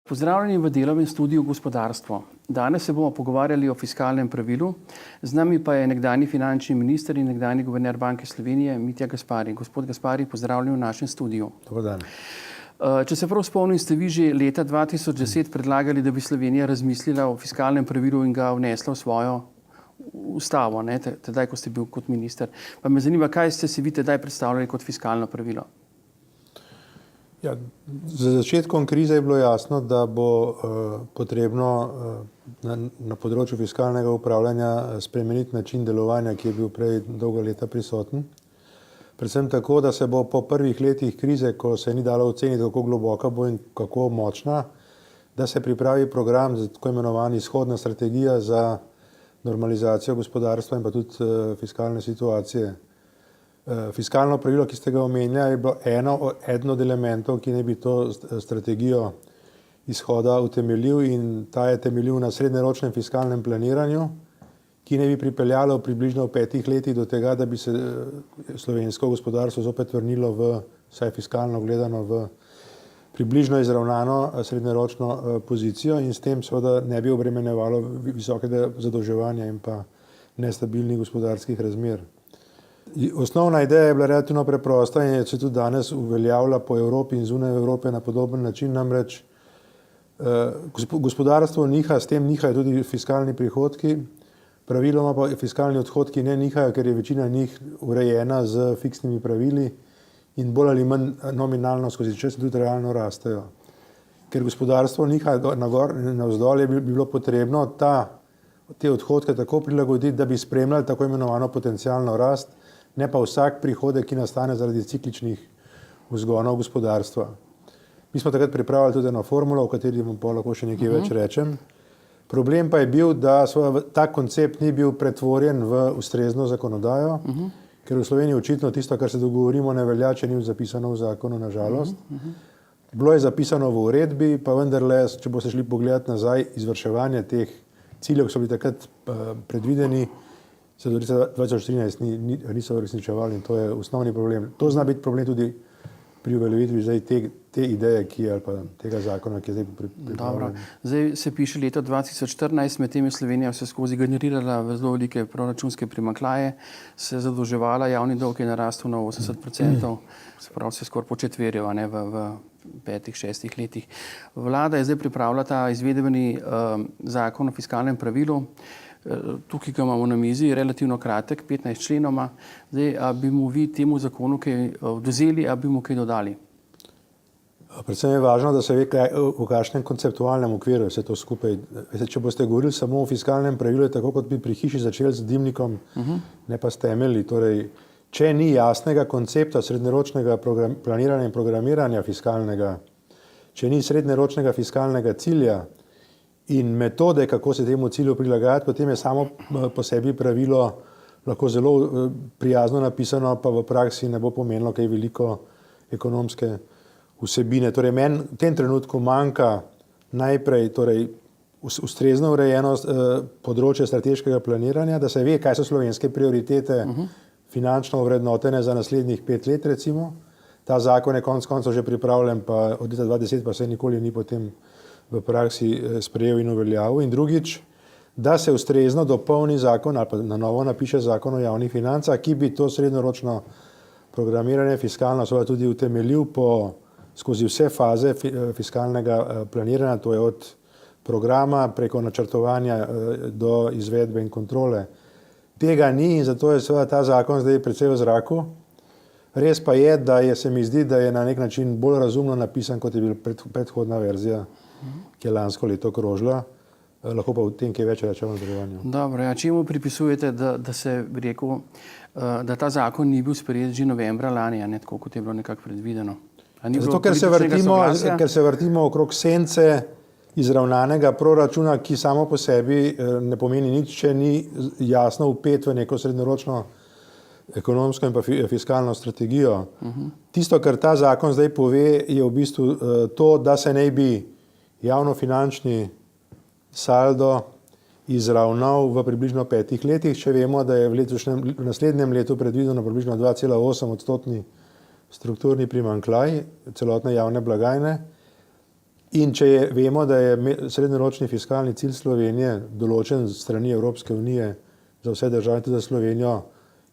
Pozdravljeni v delovnem studiu Gospodarstvo. Danes se bomo pogovarjali o fiskalnem pravilu. Z nami pa je nekdanji finančni minister in nekdanji guverner Banke Slovenije Mitja Gaspari. Gospod Gaspari, pozdravljeni v našem studiu. Dober dan. Če se prav spomnim, ste vi že leta 2010 predlagali, da bi Slovenija razmislila o fiskalnem pravilu in ga vnesla v svojo ustavo, tedaj, ko ste bil kot minister. Pa me zanima, kaj ste si vi tedaj predstavljali kot fiskalno pravilo? Ja, za začetkom krize je bilo jasno, da bo potrebno na področju fiskalnega upravljanja spremeniti način delovanja, ki je bil prej dolga leta prisoten. Predvsem tako, da se bo po prvih letih krize, ko se ni dalo oceniti, kako globoka bo in kako močna, da se pripravi program za tako imenovani izhodna strategija za normalizacijo gospodarstva in pa tudi fiskalne situacije. Fiskalno pravilo, ki ste ga omenjali, je bilo eden od elementov, ki naj bi to strategijo izhoda utemeljil, in ta je temeljil na srednjeročnem fiskalnem planiranju, ki naj bi pripeljalo približno v 5 letih do tega, da bi se slovensko gospodarstvo zopet vrnilo vsaj fiskalno gledano, v približno izravnano srednjeročno pozicijo in s tem seveda ne bi obremenjevalo visokega zadolževanja in pa nestabilnih gospodarskih razmer. Osnovna ideja je bila relativno preprosta in se tudi danes uveljavlja po Evropi in zunaj Evrope na podoben način, namreč gospodarstvo niha, s tem nihajo tudi fiskalni prihodki, praviloma pa fiskalni odhodki ne nihajo, ker je večina njih urejena z fiksnimi pravili in bolj ali manj nominalno skozi čas tudi realno rastejo. Ker gospodarstvo niha nagor in navzdol, bi bilo potrebno te odhodke tako prilagoditi, da bi spremljali tako imenovano potencialno rast, ne pa vsak prihodek, ki nastane zaradi cikličnih vzgonov gospodarstva. Mi smo takrat pripravili tudi eno formulo, o kateri bom pa lahko še nekaj več rečem. Problem pa je bil, da ta koncept ni bil pretvorjen v ustrezno zakonodajo, ker v Sloveniji očitno tisto, kar se dogovorimo, ne velja, če ni zapisano v zakonu, na žalost. Bilo je zapisano v uredbi, pa vendarle, če boste šli pogledati nazaj, izvrševanje teh ciljev, ki so bili takrat predvideni, se do leta 2013 niso uresničevali in to je osnovni problem. To zna biti problem tudi pri uveljavitvi te ideje, ali pa tega zakona, ki je zdaj pripravljen. Zdaj se piše leto 2014, medtem je Slovenija vse skozi generirala v zelo velike proračunske primanjkljaje, se zadolževala, javni dolg je narastel na 80%, se pravi se skoraj početveril v 5-6 letih. Vlada je zdaj pripravila ta izvedbeni zakon o fiskalnem pravilu. Tukaj ga imamo na mizi, relativno kratek, 15 členoma. Zdaj, a bi mu vi temu zakonu kaj odvzeli, a bi mu kaj dodali? Predvsem je važno, da se ve, v kakšnem konceptualnem okviru vse to skupaj. Če boste govorili samo o fiskalnem pravilu, je tako, kot bi pri hiši začeli z dimnikom, ne pa s temelji. Torej, če ni jasnega koncepta srednjeročnega planiranja in programiranja fiskalnega, če ni srednjeročnega fiskalnega cilja in metode, kako se temu cilju prilagajati, potem je samo po sebi pravilo lahko zelo prijazno napisano, pa v praksi ne bo pomenilo kaj veliko ekonomske vsebine. Torej, meni v tem trenutku manjka najprej ustrezno urejenost področja strateškega planiranja, da se ve, kaj so slovenske prioritete finančno ovrednotene za naslednjih 5 let, recimo. Ta zakon je konec koncev že pripravljen, pa od leta 2010 pa se nikoli ni potem v praksi sprejel in uveljavil. In drugič, da se ustrezno dopolni zakon ali pa na novo napiše zakon o javnih financah, ki bi to srednjeročno programiranje fiskalno tudi utemeljil skozi vse faze fiskalnega planiranja, to je od programa preko načrtovanja do izvedbe in kontrole. Tega ni in zato je seveda ta zakon zdaj precej v zraku. Res pa je, da se mi zdi, da je na nek način bolj razumno napisan, kot je bil predhodna verzija, ki je lansko leto krožila. Lahko pa v tem, kaj več rečemo v nadaljevanju. Dobro, čemu pripisujete, da se bi rekel, da ta zakon ni bil sprejet že novembra lani, tako kot je bilo nekako predvideno? Zato, ker se vrtimo okrog sence izravnanega proračuna, ki samo po sebi ne pomeni nič, če ni jasno vpet v neko srednjeročno ekonomsko in pa fiskalno strategijo. Tisto, kar ta zakon zdaj pove, je v bistvu to, da se naj bi javnofinančni saldo izravnal v približno 5 letih, če vemo, da je v naslednjem letu predvideno približno 2,8% strukturni primanjkljaj celotne javne blagajne. In vemo, da je srednjeročni fiskalni cilj Slovenije določen strani Evropske unije za vse države, tudi za Slovenijo,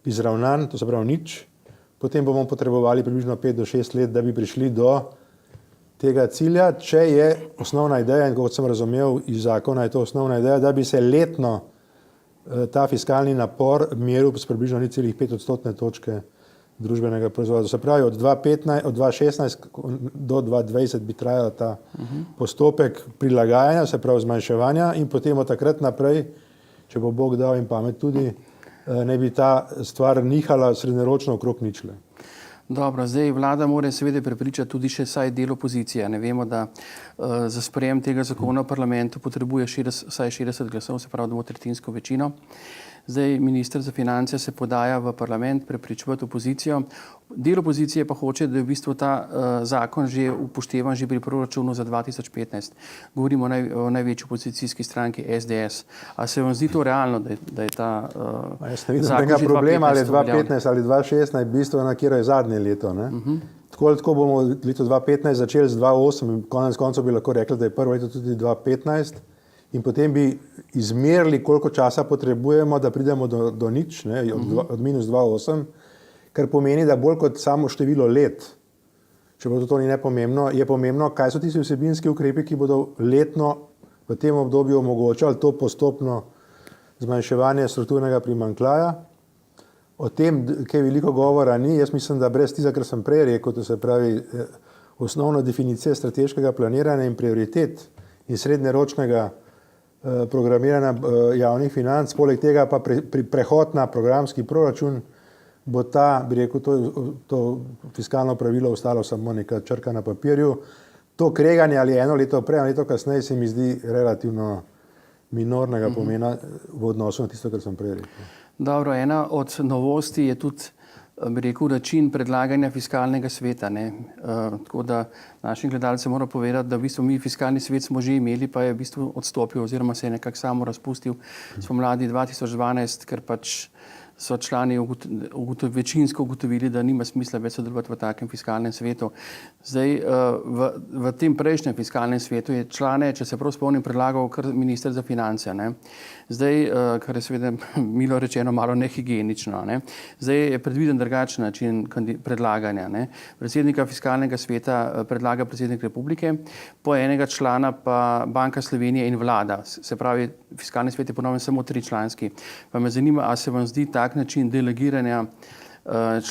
izravnan, to se pravi nič, potem bomo potrebovali približno 5 do 6 let, da bi prišli do tega cilja, če je osnovna ideja, in kot sem razumel iz zakona, je to osnovna ideja, da bi se letno ta fiskalni napor meril s približno 0,5 odstotne točke družbenega proizvoda. Se pravi, od 2016 do 2020 bi trajal ta postopek prilagajanja, se pravi zmanjševanja, in potem od takrat naprej, če bo Bog dal in pamet tudi, ne bi ta stvar nihala srednjeročno okrog ničle. Dobro, zdaj vlada mora seveda prepričati tudi še vsaj del opozicije. Ne vemo, da za sprejem tega zakona v parlamentu potrebuje vsaj 60 glasov, se pravi dvotretjinsko večino. Zdaj minister za finance se podaja v parlament prepričevati opozicijo. Del opozicije pa hoče, da je v bistvu ta zakon že upoštevan že pri proračunu za 2015. Govorimo o največji opozicijski stranki SDS. A se vam zdi to realno, da je ta jaz ne vidim tega problema, ali je 2015 ali 2016, bistveno, kjer je zadnje leto. Ne? Tako bomo leto 2015 začeli z 2008, konec koncev bi lahko rekli, da je prvo leto tudi 2015. In potem bi izmerili, koliko časa potrebujemo, da pridemo do nič, ne, od minus 2,8, kar pomeni, da bolj kot samo število let, čeprav to ni nepomembno, je pomembno, kaj so tisti vsebinski ukrepi, ki bodo letno v tem obdobju omogočali to postopno zmanjševanje strukturnega primanjkljaja. O tem, kaj veliko govora ni, jaz mislim, da brez tistega, kar sem prej rekel, to se pravi osnovna definicija strateškega planiranja in prioritet in srednjeročnega programiranja javnih financ, poleg tega pa prehod na programski proračun, bo bi rekel, to fiskalno pravilo ostalo samo neka črka na papirju. To kreganje ali eno leto prej, leto kasneje se mi zdi relativno minornega pomena v odnosu na tisto, kar sem prej rekel. Dobro, ena od novosti je tudi, bi rekel, način predlaganja fiskalnega sveta. Tako da našim gledalcem moram povedati, da v bistvu mi fiskalni svet smo že imeli, pa je v bistvu odstopil oziroma se je nekako samo razpustil spomladi 2012, ker pač so člani večinsko ugotovili, da nima smisla več sodelovati v takem fiskalnem svetu. Zdaj, v tem prejšnjem fiskalnem svetu je člane, če se prav spomnim, predlagal kar minister za finance. Zdaj, kar je seveda milo rečeno malo nehigienično. Zdaj je predviden drugačen način predlaganja. Predsednika fiskalnega sveta predlaga predsednik republike, po enega člana pa Banka Slovenije in vlada. Se pravi, fiskalni svet je ponovno samo 3-članski. Pa me zanima, a se vam zdi tak način delegiranja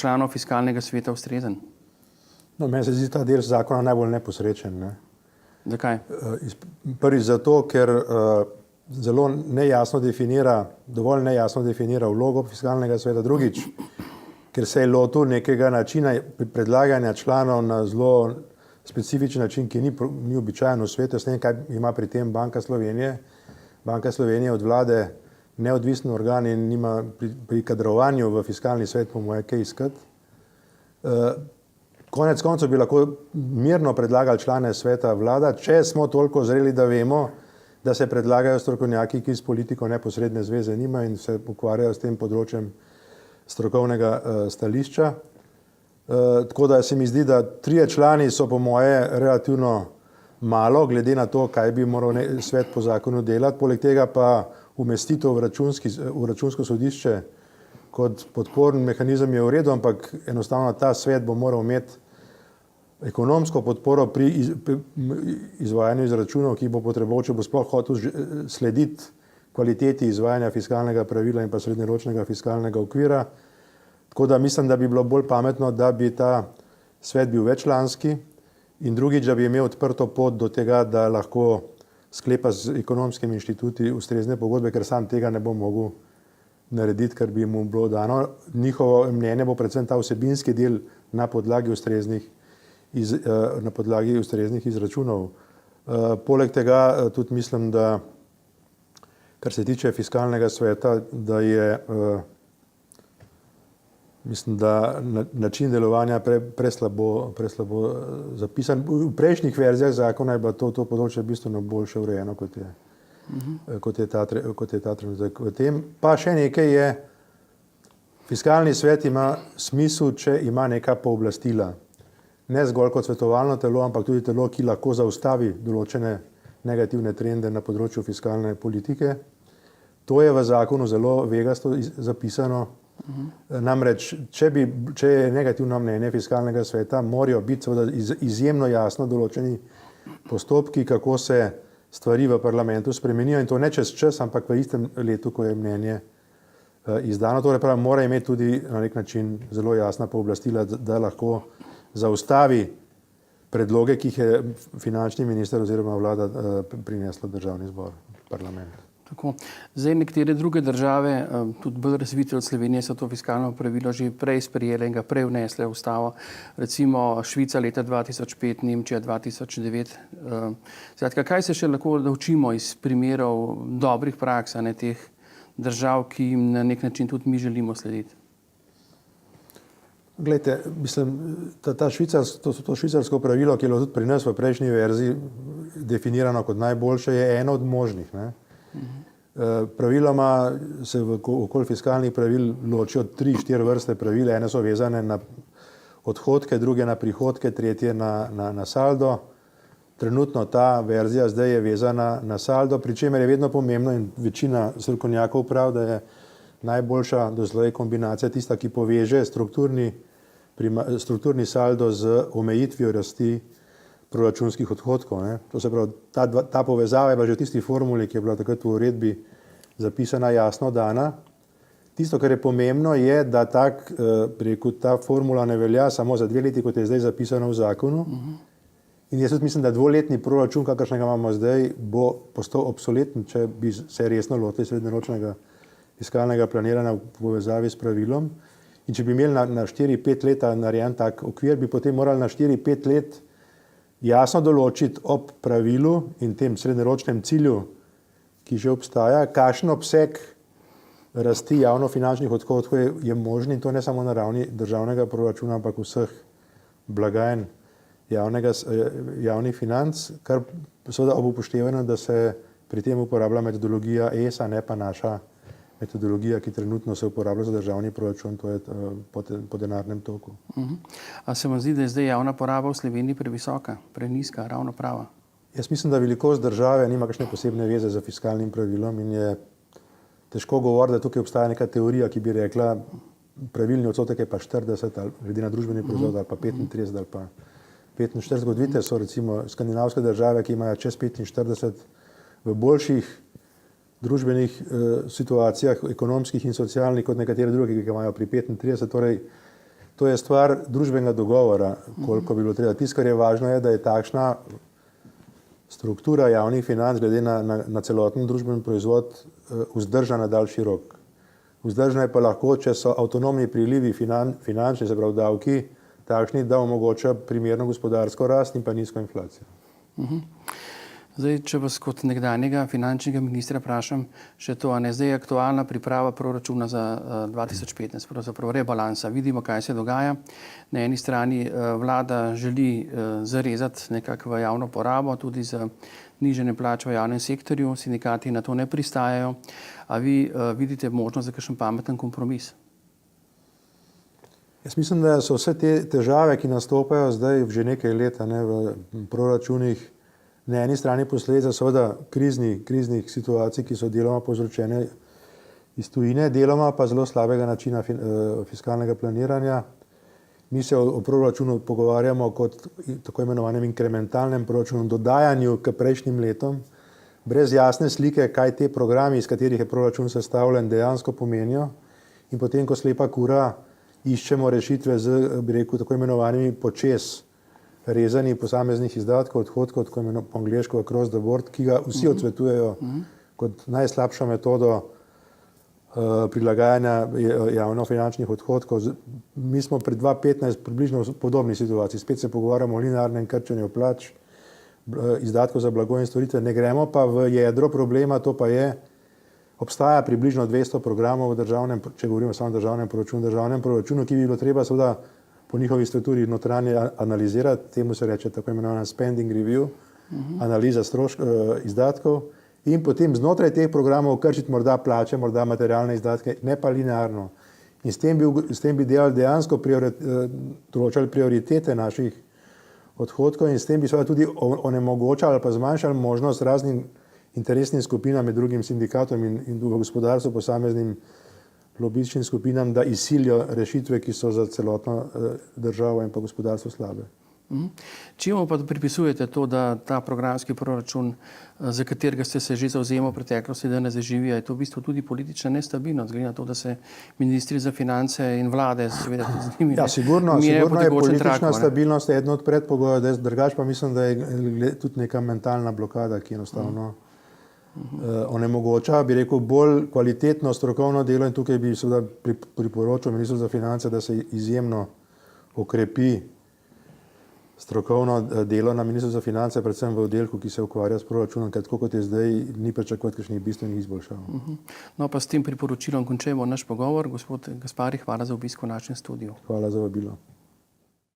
članov fiskalnega sveta ustrezen? No, meni se zdi ta del zakona najbolj neposrečen. Ne? Zakaj? Prvič zato, ker zelo nejasno definira, dovolj nejasno definira vlogo fiskalnega sveta. Drugič, ker se je lotil nekega načina predlaganja članov na zelo specifičen način, ki ni običajen v svetu. S tem, kaj ima pri tem Banka Slovenije. Banka Slovenije od vlade neodvisen organ in nima pri kadrovanju v fiskalni svet po moje kaj iskati. Konec koncev bi lahko mirno predlagali člane sveta vlada, če smo toliko zreli, da vemo, da se predlagajo strokovnjaki, ki s politiko neposredne zveze nimajo in se ukvarjajo s tem področjem strokovnega stališča. Tako da se mi zdi, da 3 člani so po moje relativno malo, glede na to, kaj bi moral svet po zakonu delati. Poleg tega pa umestitev v računsko sodišče kot podporni mehanizem je v redu, ampak enostavno ta svet bo moral imeti ekonomsko podporo pri izvajanju izračunov, ki bo potreboval, če bo sploh hotel slediti kvaliteti izvajanja fiskalnega pravila in pa srednjeročnega fiskalnega okvira. Tako da mislim, da bi bilo bolj pametno, da bi ta svet bil veččlanski in drugič, da bi imel odprto pot do tega, da lahko sklepa z ekonomskimi inštituti ustrezne pogodbe, ker sam tega ne bo mogel narediti, kar bi mu bilo dano. Njihovo mnenje bo predvsem ta vsebinski del na podlagi ustreznih izračunov. Poleg tega tudi mislim, da kar se tiče fiskalnega sveta, da je mislim, da način delovanja preslabo zapisan. V prejšnjih verzijah zakona je bilo to področje bistveno boljše urejeno, kot je ta trenutek. V tem pa še nekaj je, fiskalni svet ima smisel, če ima neka pooblastila. ne zgolj kot svetovalno telo, ampak tudi telo, ki lahko zaustavi določene negativne trende na področju fiskalne politike. To je v zakonu zelo vegasto zapisano. Namreč, če je negativno mnenje fiskalnega sveta, morajo biti seveda izjemno jasno določeni postopki, kako se stvari v parlamentu spremenijo in to ne čez čas, ampak v istem letu, ko je mnenje izdano. Torej pravi, mora imeti tudi na nek način zelo jasna pooblastila, da lahko zaustavi predloge, ki jih je finančni minister oziroma vlada prinesla v državni zbor, parlament. Tako. Zdaj nekatere druge države, tudi bolj razvite od Slovenije, so to fiskalno pravilo že prej sprejele in ga prej vnesle v ustavo. Recimo Švica leta 2005, Nemčija 2009. Skratka, kaj se še lahko naučimo iz primerov dobrih praks, ne teh držav, ki jim na nek način tudi mi želimo slediti? Glejte, mislim, to švicarsko pravilo, ki je bilo tudi pri nas v prejšnji verziji definirano kot najboljše, je eno od možnih. Ne? Praviloma se okoli fiskalnih pravil ločijo 3-4 vrste pravil. Ene so vezane na odhodke, druge na prihodke, tretje na saldo. Trenutno ta verzija zdaj je vezana na saldo, pri čemer je vedno pomembno in večina strokovnjakov pravi, da je najboljša doslej kombinacija tista, ki poveže strukturni saldo z omejitvijo rasti proračunskih odhodkov. Ne. To se pravi, ta povezava je bila že v tisti formuli, ki je bila takrat v uredbi zapisana, jasno dana. Tisto, kar je pomembno, je, da ta formula ne velja samo za 2 leti, kot je zdaj zapisano v zakonu. In jaz tudi mislim, da 2-letni proračun, kakršnega imamo zdaj, bo postal obsoleten, če bi se resno lotili srednjeročnega fiskalnega planiranja v povezavi s pravilom. In če bi imeli na 4-5 leta narejen tak okvir, bi potem morali na 4-5 let jasno določiti ob pravilu in tem srednjeročnem cilju, ki že obstaja, kakšen obseg rasti javnofinančnih odhodkov je možen, in to ne samo na ravni državnega proračuna, ampak vseh blagajn javnih financ, kar seveda ob upoštevanju, da se pri tem uporablja metodologija ESA, ne pa naša metodologija, ki trenutno se uporablja za državni proračun, to je po denarnem toku. A se vam zdi, da je zdaj javna poraba v Sloveniji previsoka, prenizka, ravno prava? Jaz mislim, da velikost države nima kakšne posebne veze z fiskalnim pravilom in je težko govoriti, da tukaj obstaja neka teorija, ki bi rekla, pravilni odstotek je pa 40 ali glede na družbeni proizvod ali pa 35 ali pa 45. Vidite, so recimo skandinavske države, ki imajo čez 45 v boljših družbenih situacijah, ekonomskih in socialnih, kot nekatere druge, ki imajo pri 35. Torej, to je stvar družbenega dogovora, koliko bi bilo treba. Tisto, kar je važno, je, da je takšna struktura javnih financ glede na celoten družbeni proizvod vzdržna na daljši rok. Vzdržna je pa lahko, če so avtonomni prilivi finančni, se pravi davki, takšni, da omogoča primerno gospodarsko rast in pa nizko inflacijo. Zdaj, če vas kot nekdanjega finančnega ministra vprašam še to, a ne zdaj je aktualna priprava proračuna za 2015, pravzaprav rebalansa. Vidimo, kaj se dogaja. Na eni strani vlada želi zarezati nekako v javno porabo, tudi za nižanje plač v javnem sektorju, sindikati na to ne pristajajo. A vi vidite možnost za kakšen pameten kompromis? Jaz mislim, da so vse te težave, ki nastopajo zdaj že nekaj let v proračunih, na eni strani posledica seveda kriznih situacij, ki so deloma povzročene iz tujine, deloma pa zelo slabega načina fiskalnega planiranja. Mi se o proračunu pogovarjamo kot tako imenovanem inkrementalnem proračunu, dodajanju k prejšnjim letom, brez jasne slike, kaj te programi, iz katerih je proračun sestavljen, dejansko pomenijo. In potem, ko slepa kura, iščemo rešitve z, bi rekel, tako imenovanimi počez rezanji posameznih izdatkov, odhodkov, tako imenovanih po angleško across the board, ki ga vsi odsvetujejo kot najslabšo metodo prilagajanja javnofinančnih odhodkov. Mi smo pred 2015 približno v podobni situaciji. Spet se pogovarjamo o linearnem krčenju plač, izdatkov za blago in storitve. Ne gremo pa v jedro problema, to pa je, obstaja približno 200 programov v državnem, če govorimo samo o državnem proračunu, ki bi bilo treba seveda po njihovi strukturi notranje analizirati, temu se reče tako imenovana spending review, analiza izdatkov, in potem znotraj teh programov krčiti morda plače, morda materialne izdatke, ne pa linearno. In s tem bi delali dejansko določali prioritete naših odhodkov in s tem bi seveda tudi onemogočali ali pa zmanjšali možnost raznim interesnim skupinam, med drugim sindikatom in v gospodarstvu posameznim lobističnim skupinam, da izsilijo rešitve, ki so za celotno državo in pa gospodarstvo slabe. Čemu pa pripisujete to, da ta programski proračun, za katerega ste se že zavzemali v preteklosti, da ne zaživi, je to v bistvu tudi politična nestabilnost, glede na to, da se ministri za finance in vlade seveda tudi z njimi Ja, sigurno je politična stabilnost eden od predpogojev, drugače pa mislim, da je tudi neka mentalna blokada, ki enostavno onemogoča, bi rekel, bolj kvalitetno strokovno delo in tukaj bi seveda priporočil ministru za finance, da se izjemno okrepi strokovno delo na ministrstvu za finance, predvsem v oddelku, ki se ukvarja s proračunom, ker tako kot je zdaj, ni pričakovati kakšnih bistvenih izboljšav. No pa s tem priporočilom končujemo naš pogovor. Gospod Gaspari, hvala za obisk v našem studiu. Hvala za vabilo.